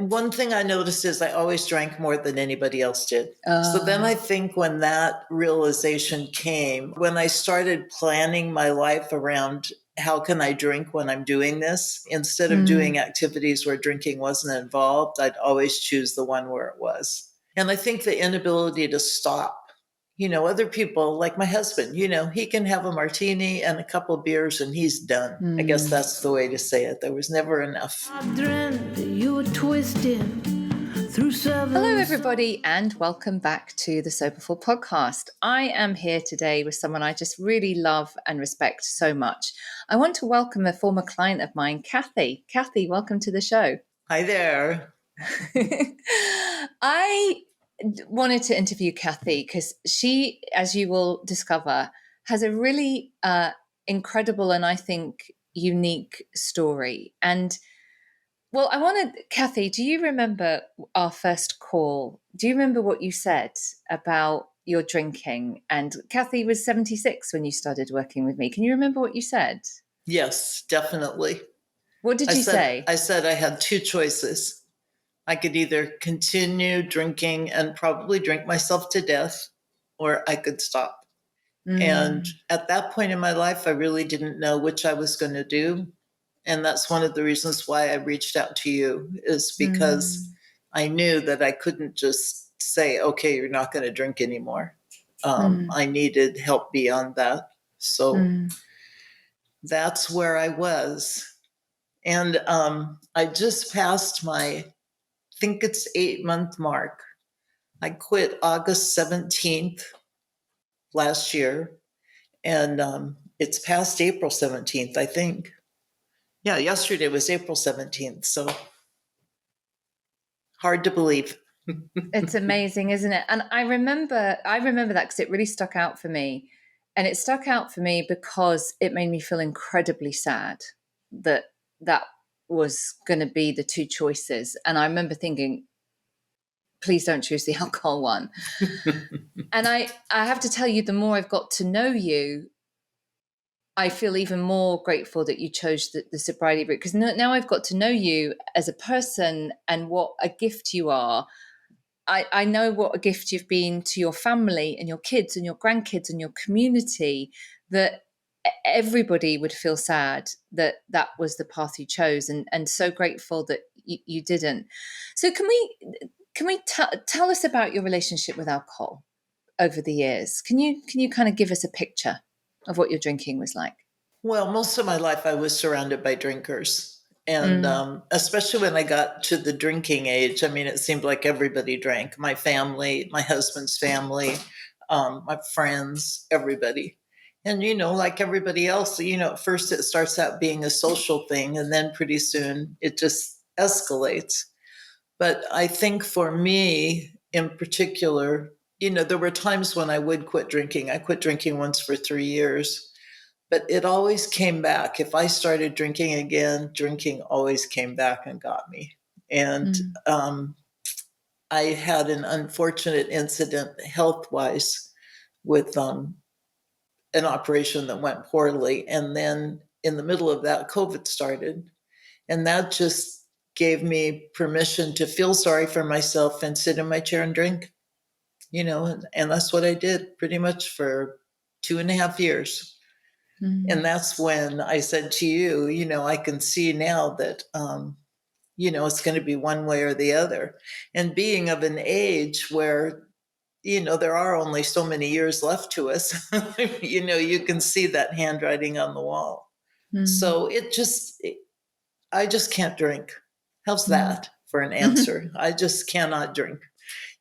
one thing I noticed is I always drank more than anybody else did. So then I think when that realization came, when I started planning my life around how can I drink when I'm doing this, instead of doing activities where drinking wasn't involved, I'd always choose the one where it was. And I think the inability to stop. Other people, like my husband, he can have a martini and a couple of beers and he's done. I guess that's the way to say it. There was never enough. I dreamt that you were twisted through seven. Hello, everybody, and welcome back to the Soberful podcast. I am here today with someone I just really love and respect so much. I want to welcome a former client of mine, Cathy. Cathy, welcome to the show. Hi there. I wanted to interview Cathy because she, as you will discover, has a really incredible and I think unique story. And well, Cathy, do you remember our first call? Do you remember what you said about your drinking? And Cathy was 76 when you started working with me. Can you remember what you said? Yes, definitely. What did you say? I said I had two choices. I could either continue drinking and probably drink myself to death, or I could stop. And at that point in my life, I really didn't know which I was going to do. And that's one of the reasons why I reached out to you, is because I knew that I couldn't just say, okay, you're not going to drink anymore. I needed help beyond that. So that's where I was. And I just passed my, I think it's 8-month mark. I quit August 17th last year. And it's past April 17th, I think. Yeah, yesterday was April 17th. So hard to believe. It's amazing, isn't it? And I remember that because it really stuck out for me. And it stuck out for me because it made me feel incredibly sad that was going to be the two choices. And I remember thinking, please don't choose the alcohol one. And I have to tell you, the more I've got to know you, I feel even more grateful that you chose the sobriety route, because now I've got to know you as a person and what a gift you are. I know what a gift you've been to your family and your kids and your grandkids and your community, that everybody would feel sad that was the path you chose, and so grateful that you didn't. So can we tell us about your relationship with alcohol over the years? Can you kind of give us a picture of what your drinking was like? Well, most of my life I was surrounded by drinkers. And especially when I got to the drinking age, I mean, it seemed like everybody drank. My family, my husband's family, my friends, everybody. And, like everybody else, at first it starts out being a social thing, and then pretty soon it just escalates. But I think for me in particular, there were times when I would quit drinking. I quit drinking once for 3 years. But it always came back. If I started drinking again, drinking always came back and got me. And I had an unfortunate incident health-wise with an operation that went poorly. And then in the middle of that, COVID started. And that just gave me permission to feel sorry for myself and sit in my chair and drink, and that's what I did pretty much for 2.5 years. And that's when I said to you, I can see now that, it's going to be one way or the other. And being of an age where, there are only so many years left to us, you can see that handwriting on the wall. So I just can't drink. How's that for an answer? I just cannot drink,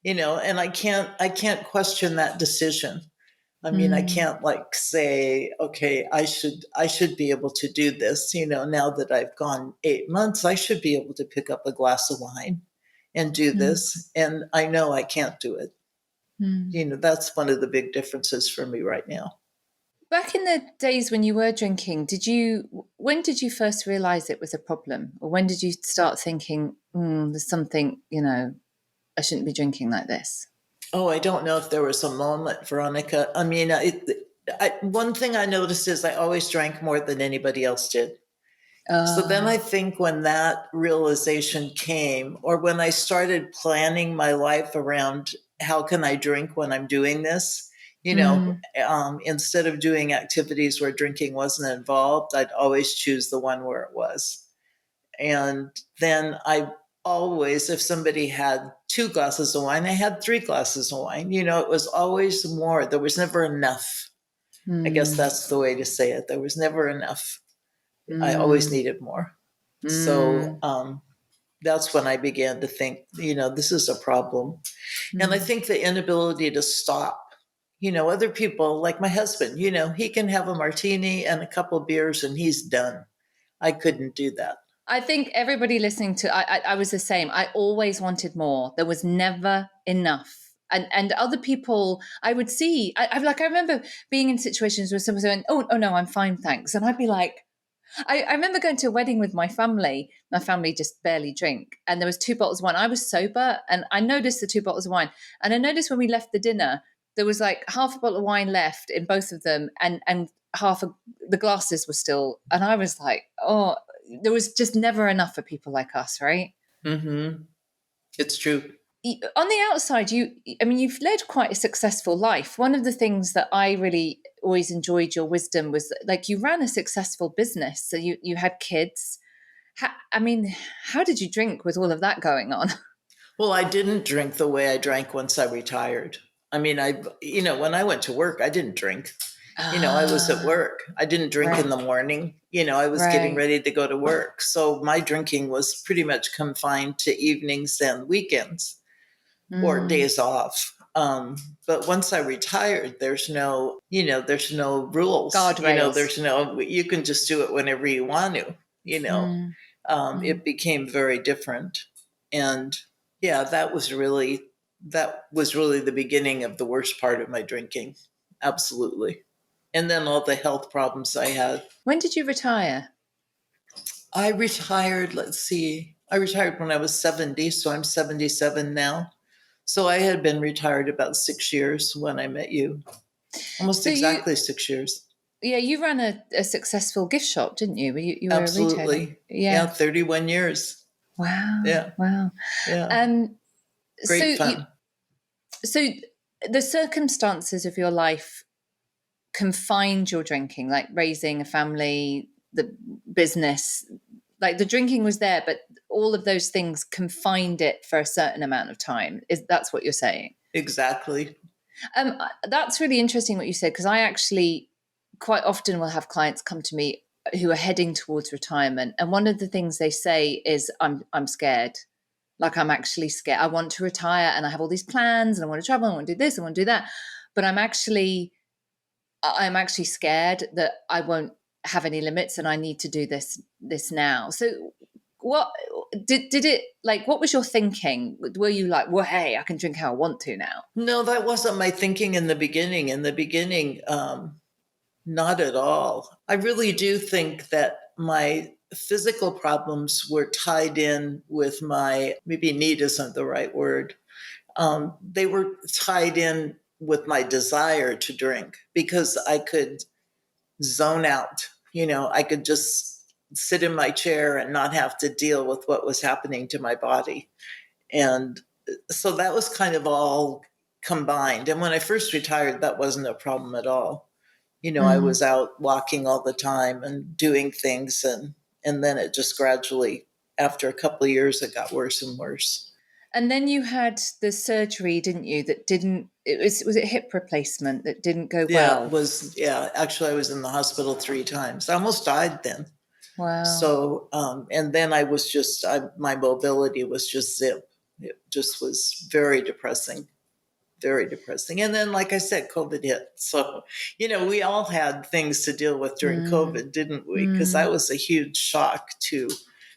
and I can't question that decision. I mean, I can't say, okay, I should be able to do this. Now that I've gone 8 months, I should be able to pick up a glass of wine and do this. And I know I can't do it. That's one of the big differences for me right now. Back in the days when you were drinking, when did you first realize it was a problem? Or when did you start thinking, there's something, I shouldn't be drinking like this? Oh, I don't know if there was a moment, Veronica. I mean, one thing I noticed is I always drank more than anybody else did. So then I think when that realization came, or when I started planning my life around how can I drink when I'm doing this, instead of doing activities where drinking wasn't involved, I'd always choose the one where it was. And then I always, if somebody had 2 glasses of wine, I had 3 glasses of wine. It was always more. There was never enough. I guess that's the way to say it. There was never enough. I always needed more. So that's when I began to think, this is a problem. And I think the inability to stop. Other people, like my husband, he can have a martini and a couple of beers and he's done. I couldn't do that. I think everybody listening to, I was the same. I always wanted more. There was never enough. And other people, I would see, I remember being in situations where someone saying, oh no, I'm fine, thanks. And I'd be like, I remember going to a wedding with my family. My family just barely drink. And there was 2 bottles of wine. I was sober and I noticed the 2 bottles of wine. And I noticed when we left the dinner, there was like half a bottle of wine left in both of them. And half of the glasses were still. And I was like, oh, there was just never enough for people like us, right? Mm-hmm. It's true. On the outside, you've led quite a successful life. One of the things that I really always enjoyed your wisdom was that, like, you ran a successful business. So you had kids. How did you drink with all of that going on? Well, I didn't drink the way I drank once I retired. When I went to work, I didn't drink. I was at work. I didn't drink in the morning. I was getting ready to go to work. So my drinking was pretty much confined to evenings and weekends or days off. But once I retired, there's no rules. Guardrails. You can just do it whenever you want to, It became very different. And yeah, that was really the beginning of the worst part of my drinking. Absolutely. And then all the health problems I had. When did you retire? I retired, I retired when I was 70, so I'm 77 now. So I had been retired about 6 years when I met you. Almost exactly 6 years. Yeah, you ran a successful gift shop, didn't you? You were Absolutely. a retailer. Yeah, 31 years. Wow. Yeah. Wow. Yeah. Great fun. So the circumstances of your life confined your drinking, like raising a family, the business, like the drinking was there, but all of those things confined it for a certain amount of time. That's what you're saying? Exactly. That's really interesting what you said, because I actually quite often will have clients come to me who are heading towards retirement, and one of the things they say is, I'm scared. Like, I'm actually scared. I want to retire and I have all these plans and I want to travel, I want to do this, I want to do that. But I'm actually scared that I won't have any limits and I need to do this now. So what did it, like, what was your thinking? Were you like, well, hey, I can drink how I want to now? No, that wasn't my thinking in the beginning. Not at all. I really do think that my physical problems were tied in with maybe need isn't the right word. They were tied in with my desire to drink because I could zone out. I could just sit in my chair and not have to deal with what was happening to my body. And so that was kind of all combined. And when I first retired, that wasn't a problem at all. I was out walking all the time and doing things. And then it just gradually, after a couple of years, it got worse and worse. And then you had the surgery, didn't you? Was it hip replacement that didn't go well? Yeah, it was. Yeah, actually, I was in the hospital 3 times. I almost died then. Wow. So, and then my mobility was just zip. It just was very depressing. Very depressing. And then, like I said, COVID hit. So, we all had things to deal with during COVID, didn't we? Because that was a huge shock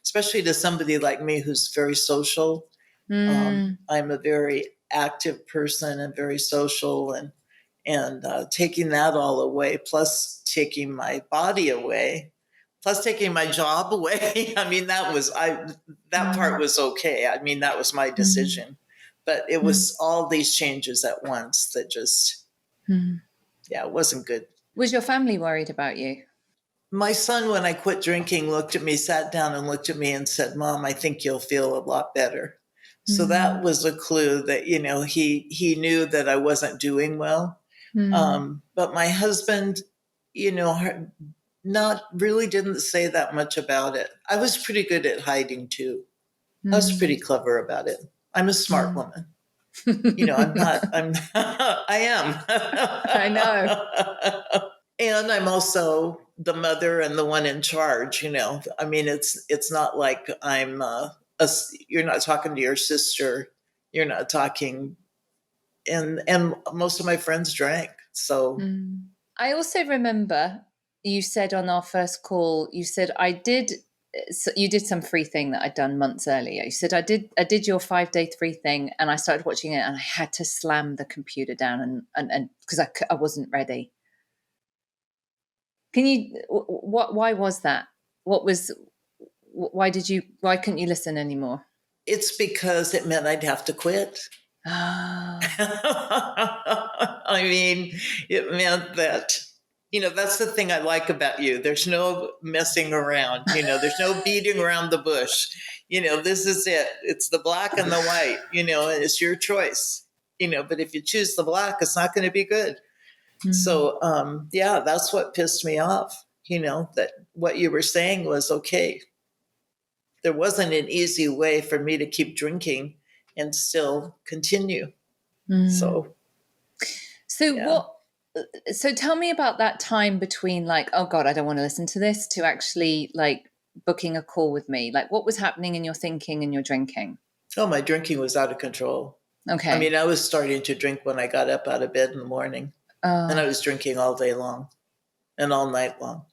especially to somebody like me who's very social. I'm a very active person and very social, and taking that all away, plus taking my body away, plus taking my job away. That part was okay. That was my decision. But it was all these changes at once that just, it wasn't good. Was your family worried about you? My son, when I quit drinking, looked at me, sat down and looked at me and said, Mom, I think you'll feel a lot better. So that was a clue that, he knew that I wasn't doing well. But my husband, not really didn't say that much about it. I was pretty good at hiding too. I was pretty clever about it. I'm a smart woman. I'm not, I am. I know. And I'm also the mother and the one in charge, I mean, it's not like you're not talking to your sister. You're not talking, and most of my friends drank. So I also remember you said on our first call, you said, you did some free thing that I'd done months earlier. You said, I did your 5-day free thing, and I started watching it, and I had to slam the computer down and because I wasn't ready. Can you, why was that? Why couldn't you listen anymore? It's because it meant I'd have to quit. Oh. I mean, it meant that, that's the thing I like about you. There's no messing around, there's no beating around the bush. This is it. It's the black and the white, and it's your choice, but if you choose the black, it's not going to be good. So, that's what pissed me off, that what you were saying was okay. There wasn't an easy way for me to keep drinking and still continue. So tell me about that time between like, oh God, I don't want to listen to this, to actually like booking a call with me. Like, what was happening in your thinking and your drinking? Oh, my drinking was out of control. Okay. I mean, I was starting to drink when I got up out of bed in the morning. And I was drinking all day long and all night long.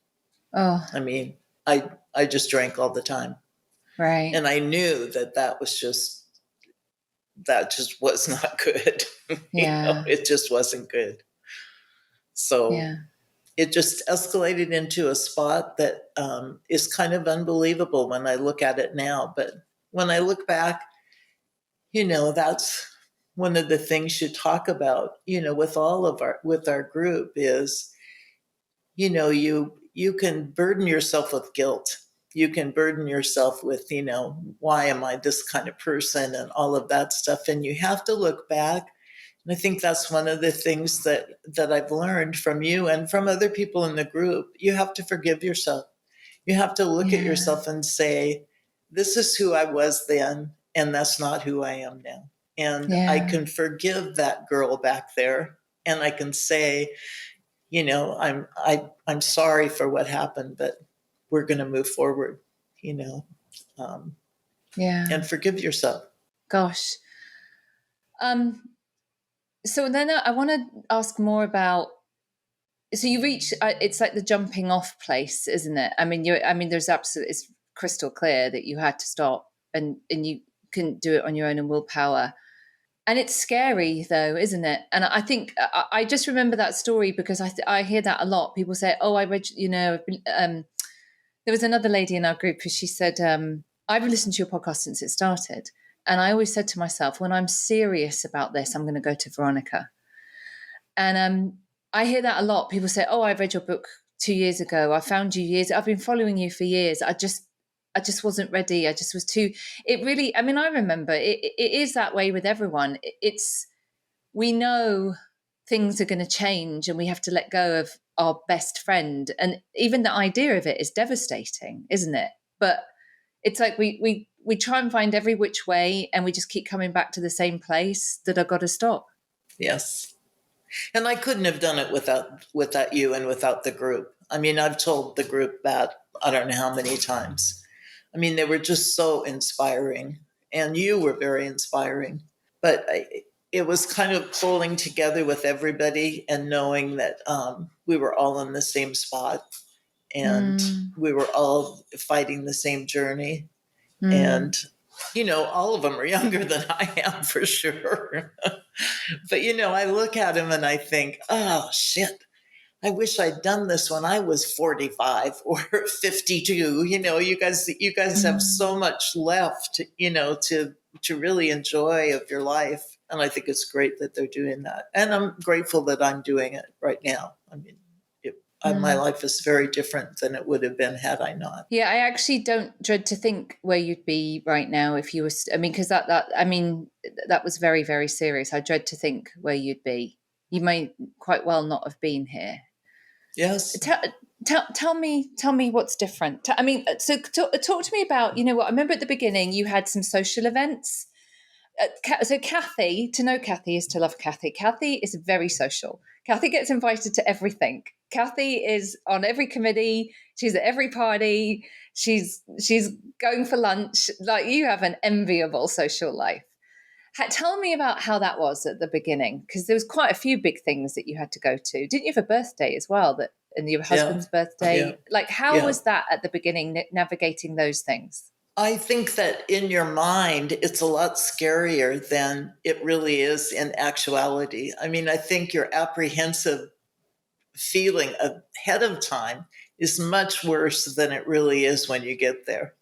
Oh. I mean, I just drank all the time. Right. And I knew that just was not good. Yeah. It just wasn't good. So it just escalated into a spot that is kind of unbelievable when I look at it now. But when I look back, that's one of the things you talk about, with our group is, you can burden yourself with guilt. You can burden yourself with, why am I this kind of person and all of that stuff. And you have to look back. And I think that's one of the things that I've learned from you and from other people in the group. You have to forgive yourself. You have to look at yourself and say, this is who I was then, and that's not who I am now. And I can forgive that girl back there. And I can say, I'm sorry for what happened, but we're going to move forward, and forgive yourself. Gosh. So then I want to ask more about, so you reach, it's like the jumping off place, isn't it? I mean, there's absolutely, it's crystal clear that you had to stop and you couldn't do it on your own and willpower. And it's scary though, isn't it? And I think I just remember that story because I hear that a lot. People say, oh, I read, there was another lady in our group who she said, I've listened to your podcast since it started. And I always said to myself, when I'm serious about this, I'm going to go to Veronica. And I hear that a lot. People say, oh, I read your book 2 years ago. I found you I've been following you for years. I just wasn't ready. I just was too, it really, I mean, I remember it is that way with everyone. We know things are going to change and we have to let go of our best friend. And even the idea of it is devastating, isn't it? But it's like we try and find every which way and we just keep coming back to the same place that I've got to stop. Yes. And I couldn't have done it without you and without the group. I mean, I've told the group that I don't know how many times. I mean, they were just so inspiring, and you were very inspiring. But it was kind of pulling together with everybody and knowing that we were all in the same spot, and we were all fighting the same journey. And, all of them are younger than I am for sure. But, I look at them and I think, oh, shit. I wish I'd done this when I was 45 or 52. You guys have so much left, to really enjoy of your life. And I think it's great that they're doing that. And I'm grateful that I'm doing it right now. I mean, my life is very different than it would have been had I not. Yeah, I actually don't dread to think where you'd be right now if you were. I mean, because that was very, very serious. I dread to think where you'd be. You may quite well not have been here. Yes. Tell me what's different. I mean, so talk to me about, you know what, I remember at the beginning you had some social events. So Cathy, to know Cathy is to love Cathy. Cathy is very social. Cathy gets invited to everything. Cathy is on every committee. She's at every party. She's going for lunch. Like, you have an enviable social life. Tell me about how that was at the beginning, because there was quite a few big things that you had to go to. Didn't you have a birthday as well, and your husband's birthday? Yeah. Like, how was that at the beginning, navigating those things? I think that in your mind, it's a lot scarier than it really is in actuality. I mean, I think your apprehensive feeling ahead of time is much worse than it really is when you get there.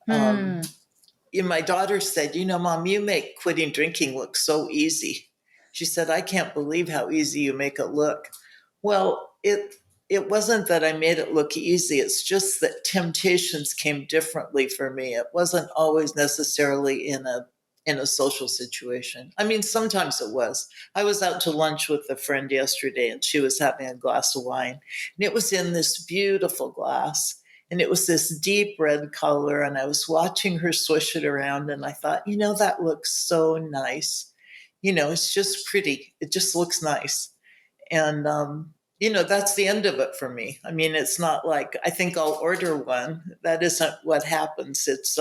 My daughter said, Mom, you make quitting drinking look so easy. She said, I can't believe how easy you make it look. Well, it wasn't that I made it look easy. It's just that temptations came differently for me. It wasn't always necessarily in a social situation. I mean, sometimes it was. I was out to lunch with a friend yesterday, and she was having a glass of wine, and it was in this beautiful glass, and it was this deep red color, and I was watching her swish it around, and I thought, that looks so nice. It's just pretty. It just looks nice. And that's the end of it for me. I mean, it's not like I think I'll order one. That isn't what happens. It's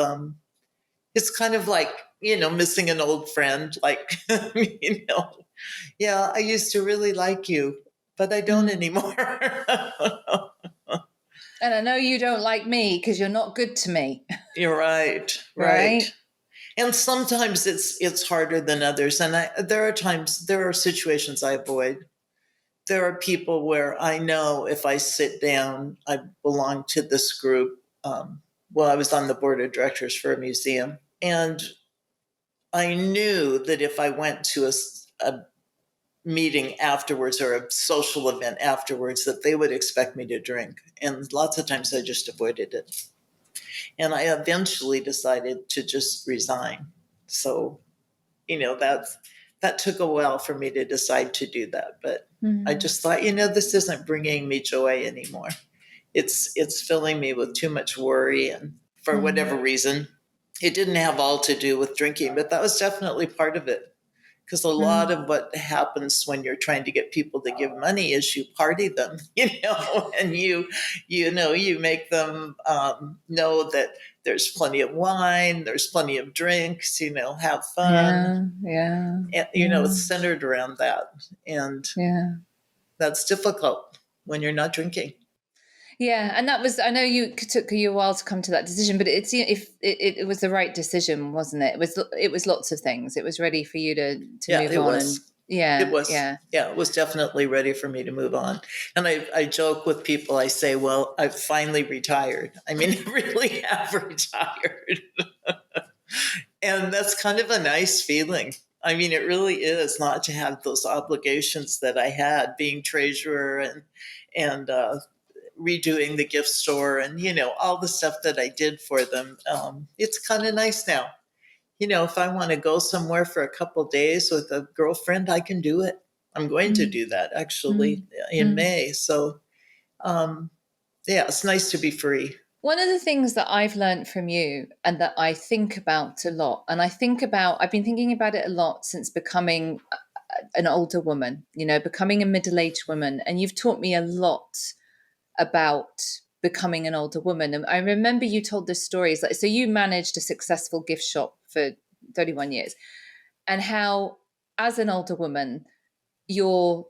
kind of like, missing an old friend. Like, yeah, I used to really like you, but I don't anymore. And I know you don't like me because you're not good to me. You're right. Right. And sometimes it's harder than others. And there are situations I avoid. There are people where I know if I sit down, I belong to this group. I was on the board of directors for a museum, and I knew that if I went to a meeting afterwards or a social event afterwards, that they would expect me to drink. And lots of times I just avoided it. And I eventually decided to just resign. So, that took a while for me to decide to do that. But I just thought, this isn't bringing me joy anymore. It's filling me with too much worry. And for whatever reason, it didn't have all to do with drinking, but that was definitely part of it. Because a lot of what happens when you're trying to get people to give money is you party them, and you make them know that there's plenty of wine, there's plenty of drinks, have fun. Yeah. And, it's centered around that. And that's difficult when you're not drinking. Yeah, and that was, I know it took you a while to come to that decision, but it's, if it was the right decision, wasn't it? It was lots of things. It was ready for you to move on. Was. It was. Yeah, it was definitely ready for me to move on. And I joke with people. I say, well, I've finally retired. I mean, I really have retired. And that's kind of a nice feeling. I mean, it really is, not to have those obligations that I had, being treasurer and redoing the gift store and, all the stuff that I did for them. It's kind of nice now. If I want to go somewhere for a couple of days with a girlfriend, I can do it. I'm going to do that actually in May. So, it's nice to be free. One of the things that I've learned from you, and that I think about a lot, and I've been thinking about it a lot since becoming an older woman, becoming a middle-aged woman. And you've taught me a lot about becoming an older woman. And I remember you told the stories, so you managed a successful gift shop for 31 years, and how, as an older woman, your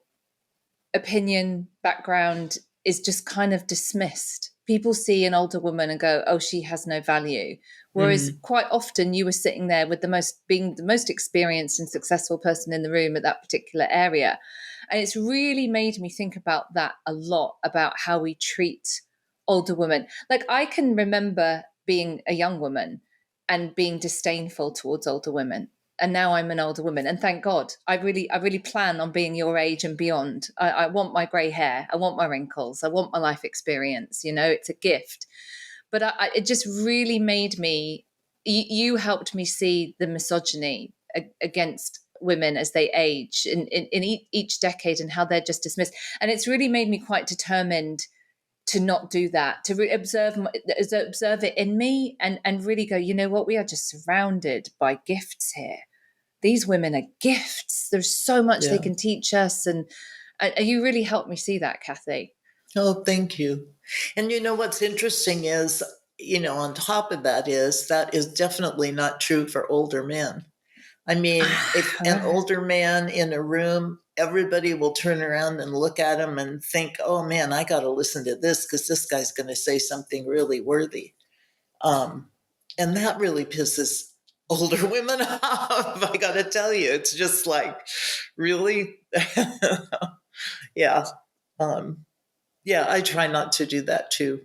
opinion, background is just kind of dismissed. People see an older woman and go, oh, she has no value. Whereas quite often you were sitting there with being the most experienced and successful person in the room at that particular area. And it's really made me think about that a lot, about how we treat older women. Like, I can remember being a young woman and being disdainful towards older women. and now I'm an older woman, and thank God. I really plan on being your age and beyond. I want my grey hair, I want my wrinkles, I want my life experience. It's a gift. But it just really made me. You helped me see the misogyny against women as they age in each decade, and how they're just dismissed. And it's really made me quite determined to not do that, to observe it in me, and really go, you know what, we are just surrounded by gifts here. These women are gifts. There's so much they can teach us. And you really helped me see that, Cathy. Oh, thank you. And what's interesting is, on top of that is definitely not true for older men. I mean, if an older man in a room, everybody will turn around and look at him and think, oh man, I got to listen to this because this guy's going to say something really worthy. And that really pisses older women off. I got to tell you, it's just like, really? Yeah. Yeah, I try not to do that too.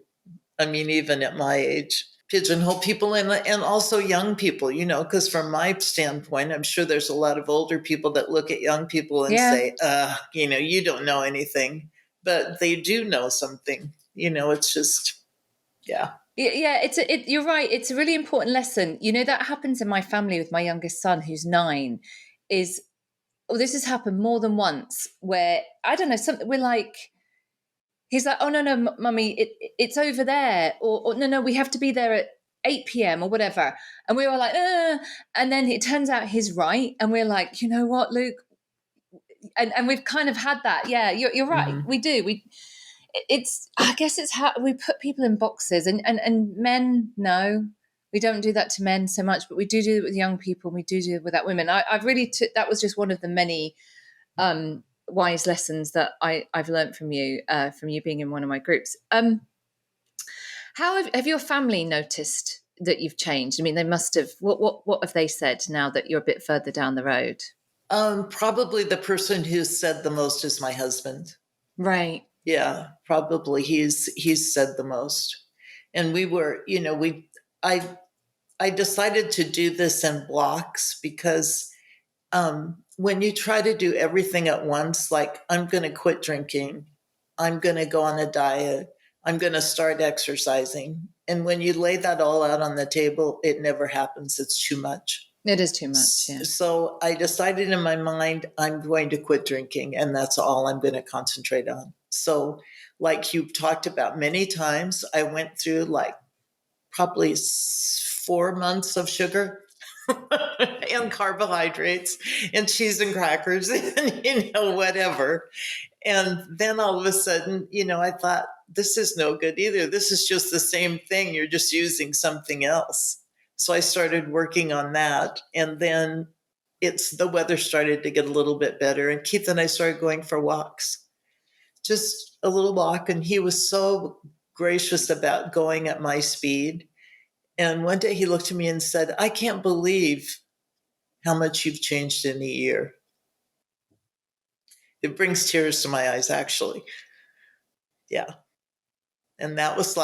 I mean, even at my age, pigeonhole people and also young people, because from my standpoint, I'm sure there's a lot of older people that look at young people and say, you don't know anything, but they do know something. It's just, yeah. Yeah, you're right. It's a really important lesson. That happens in my family with my youngest son, who's 9, this has happened more than once, where, I don't know, something we're like, he's like, oh, no, mummy, it's over there. Or no, we have to be there at 8 p.m. or whatever. And we were like, and then it turns out he's right. And we're like, you know what, Luke? And we've kind of had that. Yeah, you're right. Mm-hmm. We do. I guess it's how we put people in boxes, and men, no, we don't do that to men so much, but we do it with young people. We do it with that women. I've really that was just one of the many wise lessons that I've learned from you being in one of my groups. How have your family noticed that you've changed? I mean, they must have. What have they said now that you're a bit further down the road? Probably the person who's said the most is my husband. Right. Yeah, probably he's said the most. And we were, I decided to do this in blocks because when you try to do everything at once, like I'm going to quit drinking, I'm going to go on a diet, I'm going to start exercising. And when you lay that all out on the table, it never happens. It's too much. It is too much, yeah. So I decided in my mind, I'm going to quit drinking, and that's all I'm going to concentrate on. So, like you've talked about many times, I went through like probably 4 months of sugar and carbohydrates and cheese and crackers and, whatever. And then all of a sudden, I thought, this is no good either. This is just the same thing. You're just using something else. So I started working on that. And then the weather started to get a little bit better. And Keith and I started going for walks, just a little walk. And he was so gracious about going at my speed. And one day he looked at me and said, I can't believe how much you've changed in a year. It brings tears to my eyes, actually. Yeah. And that was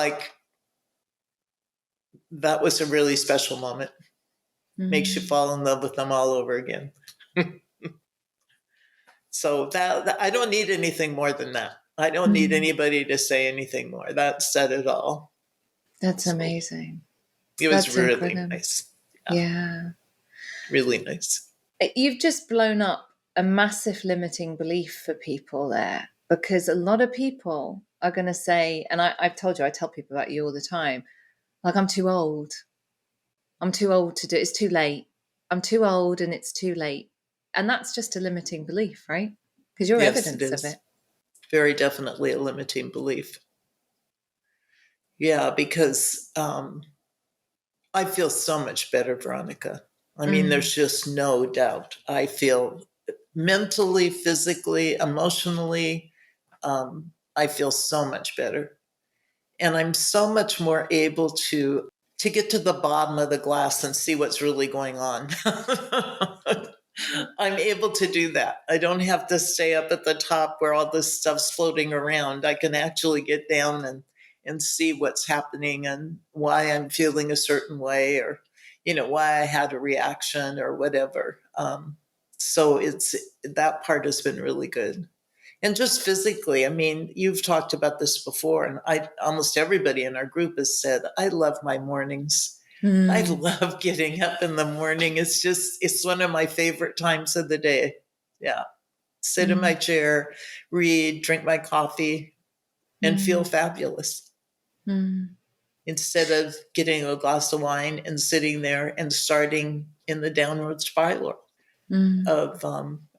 a really special moment. Mm-hmm. Makes you fall in love with them all over again. So that I don't need anything more than that. I don't need anybody to say anything more. That said it all. That's amazing. It was really nice. Yeah. Really nice. You've just blown up a massive limiting belief for people there, because a lot of people are going to say, and I've told you, I tell people about you all the time, like, I'm too old. I'm too old to do it. It's too late. I'm too old and it's too late. And that's just a limiting belief, right? Because you're evidence of it. Very definitely a limiting belief. Yeah, because I feel so much better, Veronica. I mean, there's just no doubt. I feel mentally, physically, emotionally, I feel so much better. And I'm so much more able to get to the bottom of the glass and see what's really going on. I'm able to do that. I don't have to stay up at the top where all this stuff's floating around. I can actually get down and see what's happening and why I'm feeling a certain way, or, why I had a reaction or whatever. So that part has been really good. And just physically, I mean, you've talked about this before, and almost everybody in our group has said, I love my mornings. I love getting up in the morning. It's one of my favorite times of the day. Yeah. Sit in my chair, read, drink my coffee, and feel fabulous. Instead of getting a glass of wine and sitting there and starting in the downward spiral of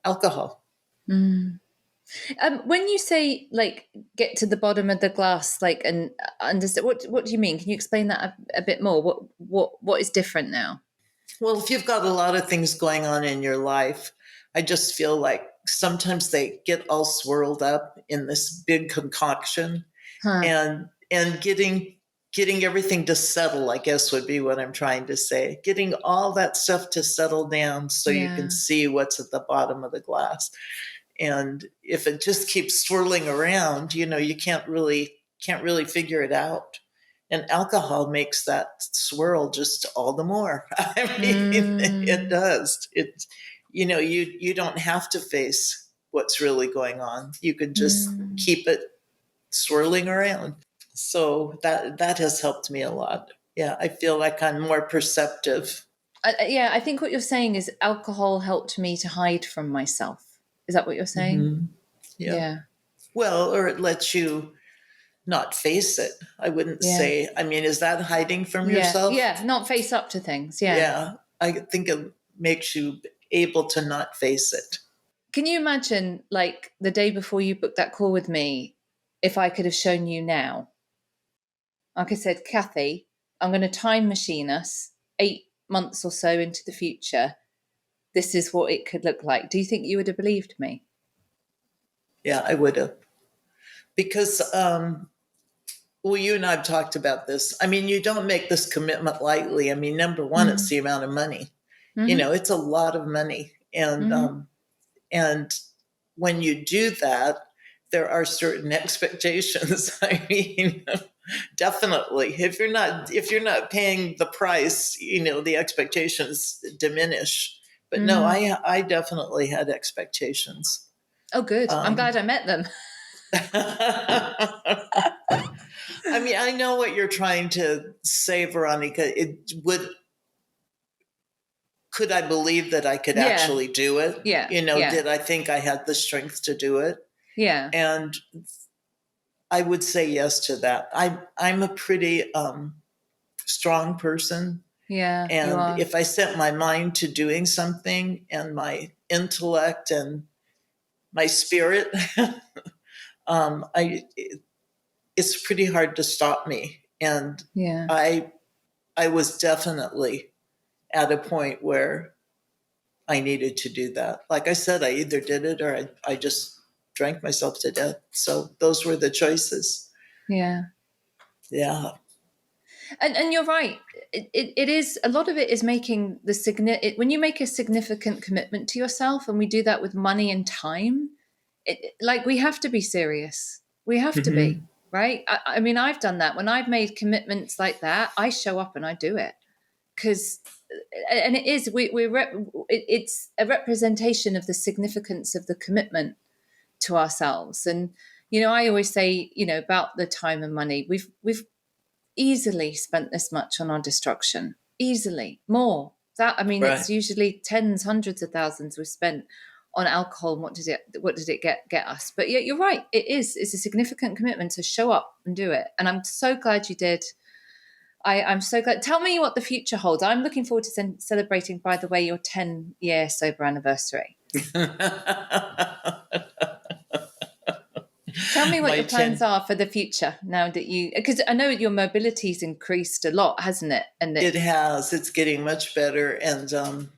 alcohol. When you say like get to the bottom of the glass, like, and understand, what do you mean? Can you explain that a bit more? What is different now? Well, if you've got a lot of things going on in your life, I just feel like sometimes they get all swirled up in this big concoction, and getting everything to settle, I guess would be what I'm trying to say. Getting all that stuff to settle down so you can see what's at the bottom of the glass. And if it just keeps swirling around, you can't really figure it out. And alcohol makes that swirl just all the more. I mean, it does. You don't have to face what's really going on. You can just keep it swirling around. So that has helped me a lot. Yeah, I feel like I'm more perceptive. I think what you're saying is alcohol helped me to hide from myself. Is that what you're saying? Yeah. Well, or it lets you not face it. I wouldn't say, I mean, is that hiding from yourself? Yeah, not face up to things. Yeah. I think it makes you able to not face it. Can you imagine, like, the day before you booked that call with me, if I could have shown you now? Like I said, Cathy, I'm going to time machine us 8 months or so into the future. This is what it could look like. Do you think you would have believed me? Yeah, I would have. Because, well, you and I have talked about this. I mean, you don't make this commitment lightly. I mean, number one, it's the amount of money. It's a lot of money. And when you do that, there are certain expectations. I mean, definitely. If you're not paying the price, the expectations diminish. But no, I definitely had expectations. Oh, good. I'm glad I met them. I mean, I know what you're trying to say, Veronica. Could I believe that I could actually do it? Yeah. Did I think I had the strength to do it? Yeah. And I would say yes to that. I'm a pretty strong person. Yeah. And if I set my mind to doing something, and my intellect and my spirit, it's pretty hard to stop me. And I was definitely at a point where I needed to do that. Like I said, I either did it or I just drank myself to death. So those were the choices. Yeah. Yeah. And you're right. It is, a lot of it is making when you make a significant commitment to yourself, and we do that with money and time, like, we have to be serious. We have to be, right? I mean, I've done that. When I've made commitments like that, I show up and I do it. And it is, it's a representation of the significance of the commitment to ourselves. And, I always say, about the time and money, we've easily spent this much on our destruction, easily more. It's usually tens, hundreds of thousands we've spent on alcohol. And what did it get us? But yeah, you're right. It's a significant commitment to show up and do it. And I'm so glad you did. I'm so glad. Tell me what the future holds. I'm looking forward to celebrating, by the way, your 10-year sober anniversary. Tell me what your plans are for the future now that because I know your mobility's increased a lot, hasn't it? And it has. It's getting much better. And I'm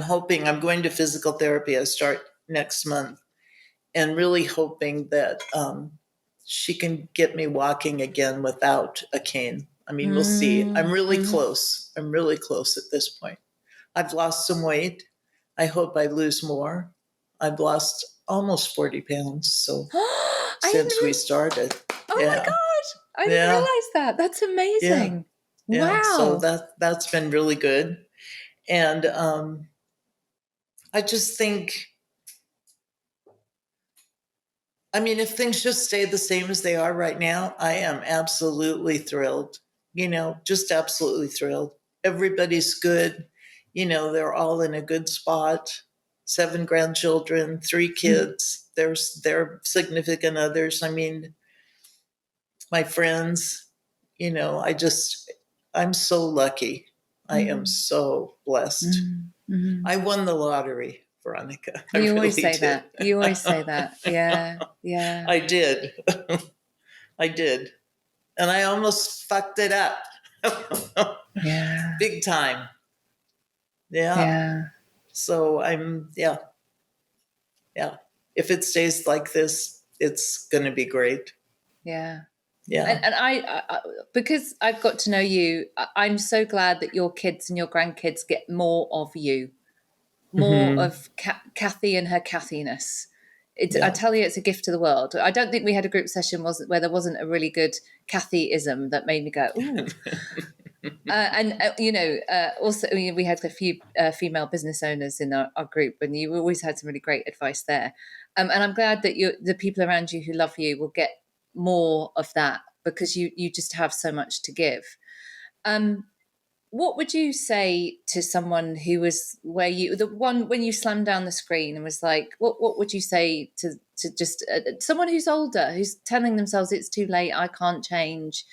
hoping, I'm going to physical therapy. I start next month, and really hoping that she can get me walking again without a cane. I mean, we'll see. I'm really close. I'm really close at this point. I've lost some weight. I hope I lose more. I've lost almost 40 pounds since we started. Oh my God. I didn't realize that. That's amazing. Yeah, so Wow. that's been really good. And I just think, I mean, if things just stay the same as they are right now, I am absolutely thrilled. Just absolutely thrilled. Everybody's good. They're all in a good spot. 7 grandchildren, 3 kids. There's their significant others. I mean, my friends. I'm so lucky. I am so blessed. Mm-hmm. I won the lottery, Veronica. I You always really say did. that. You always say that. Yeah. Yeah. I did. I did. And I almost fucked it up. Yeah. Big time. Yeah. Yeah. So yeah, yeah. If it stays like this, it's going to be great. Yeah. Yeah. And because I've got to know you, I'm so glad that your kids and your grandkids get more of you, more Hmm. of Cathy and her Cathiness. I Yeah. tell you, it's a gift to the world. I don't think we had a group session where there wasn't a really good Cathyism that made me go, ooh. Also we had a few female business owners in our group, and you always had some really great advice there. And I'm glad that the people around you who love you will get more of that, because you just have so much to give. Um, what would you say to someone who was where you the one when you slammed down the screen and was like, what would you say to just someone who's older, who's telling themselves it's too late, I can't change?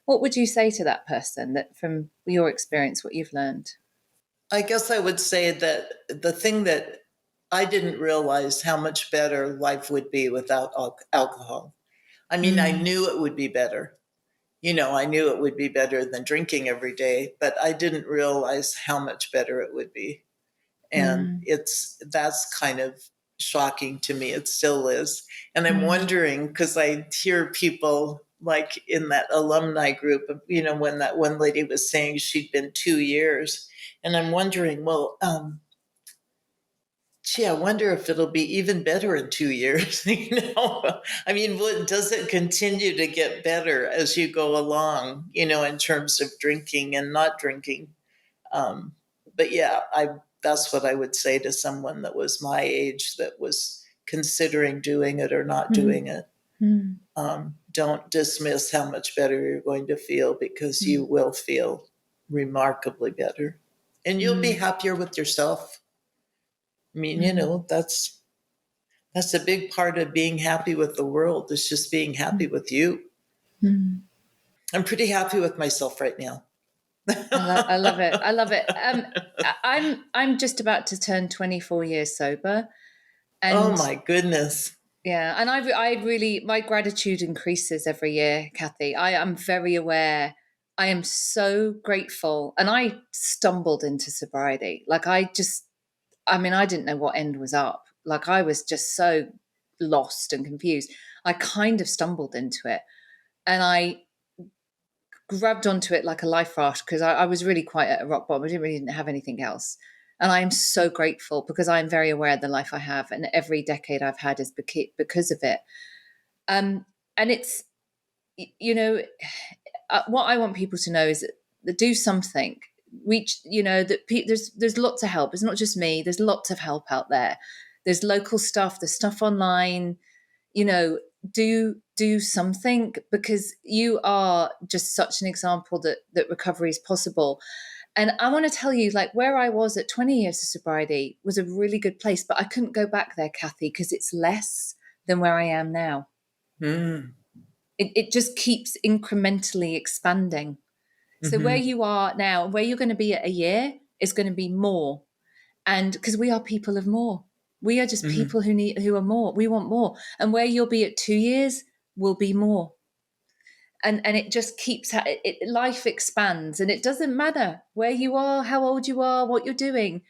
What would you say to that person, that from your experience, what you've learned? I guess I would say that the thing that I didn't realize how much better life would be without alcohol. I mean, I Mm, knew it would be better. I knew it would be better than drinking every day, but I didn't realize how much better it would be. And mm, that's kind of shocking to me. It still is. And I'm mm, wondering, because I hear people like in that alumni group, when that one lady was saying she'd been 2 years. And I'm wondering, well, gee, I wonder if it'll be even better in 2 years. I mean, does it continue to get better as you go along, in terms of drinking and not drinking? Um, but yeah, that's what I would say to someone that was my age that was considering doing it or not mm, doing it. mm, Don't dismiss how much better you're going to feel, because you mm, will feel remarkably better. And you'll be mm, happier with yourself. I mean, mm, that's a big part of being happy with the world, is just being happy mm, with you. mm. I'm pretty happy with myself right now. I love it. I love it. I'm just about to turn 24 years sober, Oh and my goodness. yeah, and I really, my gratitude increases every year, Cathy. I am very aware. I am so grateful, and I stumbled into sobriety. Like I mean, I didn't know what end was up. Like I was just so lost and confused. I kind of stumbled into it, and I grabbed onto it like a life raft, because I was really quite at a rock bottom. I didn't have anything else. And I am so grateful, because I'm very aware of the life I have, and every decade I've had is because of it. And it's, you know, what I want people to know is that do something. Reach, that there's lots of help. It's not just me. There's lots of help out there. There's local stuff. There's stuff online. You know, do something, because you are just such an example that recovery is possible. And I want to tell you, like, where I was at 20 years of sobriety was a really good place, but I couldn't go back there, Cathy, because it's less than where I am now. Mm. It just keeps incrementally expanding. So where Hmm. you are now, where you're going to be at a year, is going to be more. And because we are people of more, we are just Hmm. people who are more. We want more. And where you'll be at 2 years will be more. And it just keeps life expands, and it doesn't matter where you are, how old you are, what you're doing.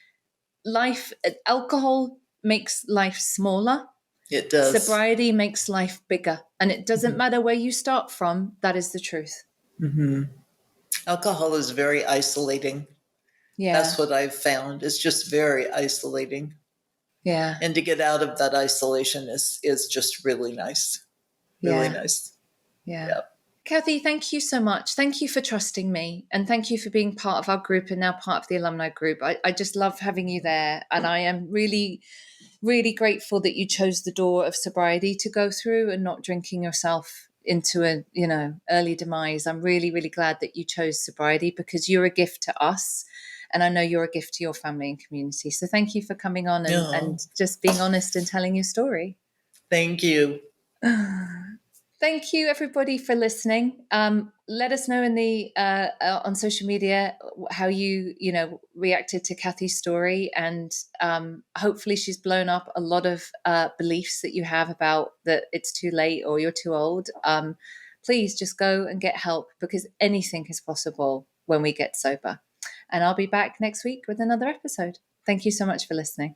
Life, alcohol makes life smaller. It does. Sobriety makes life bigger, and it doesn't Hmm. matter where you start from. That is the truth. Hmm. Alcohol is very isolating. That's Yeah, what I've found. It's just very isolating. yeah, And to get out of that isolation is just really nice. Really yeah, nice. yeah. Yeah. Cathy, thank you so much. Thank you for trusting me, and thank you for being part of our group and now part of the alumni group. I just love having you there, and I am really, really grateful that you chose the door of sobriety to go through and not drinking yourself into a early demise. I'm really, really glad that you chose sobriety, because you're a gift to us, and I know you're a gift to your family and community. So thank you for coming on No, and just being honest and telling your story. thank you. Thank you, everybody, for listening. Let us know in the on social media how you reacted to Cathy's story, and hopefully she's blown up a lot of beliefs that you have about that it's too late or you're too old. Please just go and get help, because anything is possible when we get sober. And I'll be back next week with another episode. Thank you so much for listening.